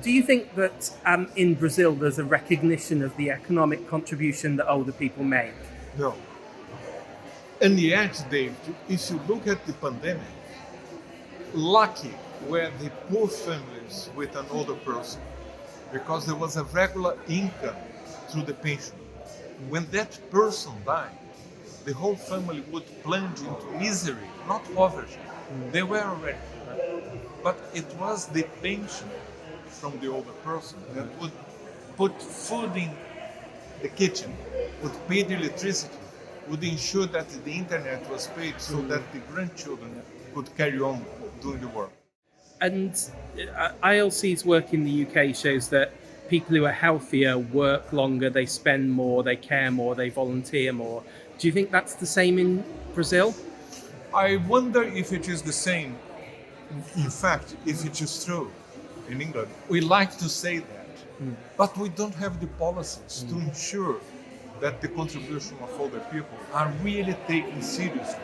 Do you think that in Brazil there's a recognition of the economic contribution that older people make? No. And yet, David, if you look at the pandemic, lucky were the poor families with an older person because there was a regular income through the pension. When that person died, the whole family would plunge into misery, not poverty. They were already poor. But it was the pension from the older person that would put food in the kitchen, would pay the electricity, would ensure that the internet was paid so that the grandchildren could carry on doing the work. And ILC's work in the UK shows that people who are healthier work longer, they spend more, they care more, they volunteer more. Do you think that's the same in Brazil? I wonder if it is the same. In fact, if it is true in England, we like to say that, but we don't have the policies to ensure that the contribution of older people are really taken seriously.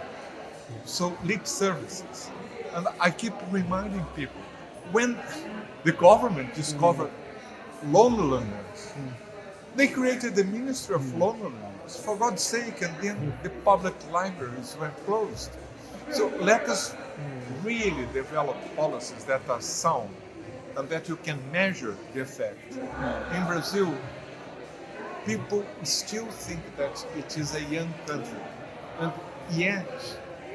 So lip services. And I keep reminding people, when the government discovered loneliness, they created the Ministry of Loneliness, for God's sake, and then the public libraries were closed. So let us really develop policies that are sound and that you can measure the effect. In Brazil, people still think that it is a young country. And yet,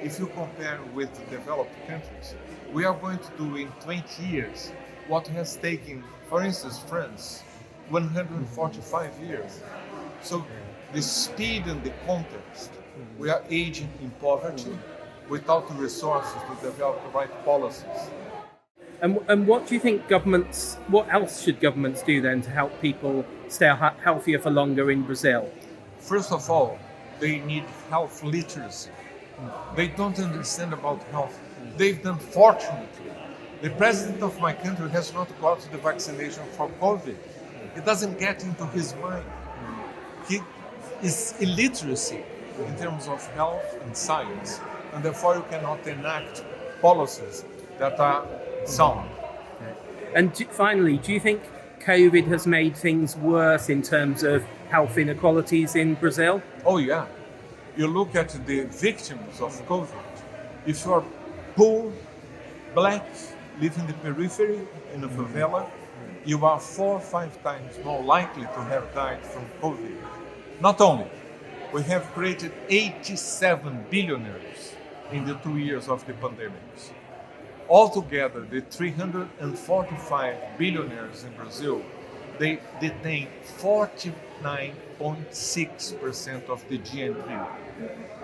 if you compare with developed countries, we are going to do in 20 years what has taken, for instance, France, 145 years. So the speed and the context, we are aging in poverty without the resources to develop the right policies. And what do you think what else should governments do then to help people stay healthier for longer in Brazil? First of all, they need health literacy. They don't understand about health. They've done, fortunately, the president of my country has not got the vaccination for COVID. It doesn't get into his mind. He is illiteracy in terms of health and science, and therefore you cannot enact policies that are sound. And finally, do you think COVID has made things worse in terms of health inequalities in Brazil? Oh yeah. You look at the victims of COVID. If you are poor, black, live in the periphery, in a favela, you are 4 or 5 times more likely to have died from COVID. Not only, we have created 87 billionaires in the 2 years of the pandemic. Altogether, the 345 billionaires in Brazil, they detain 49.6% of the GNP.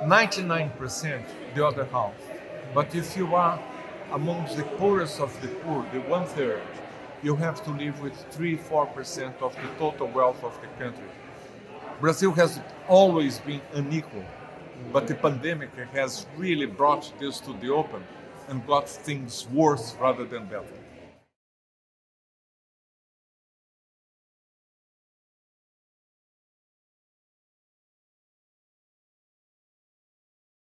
99% the other half. But if you are amongst the poorest of the poor, the 1/3, you have to live with 3-4% of the total wealth of the country. Brazil has always been unequal, but the pandemic has really brought this to the open and got things worse rather than better.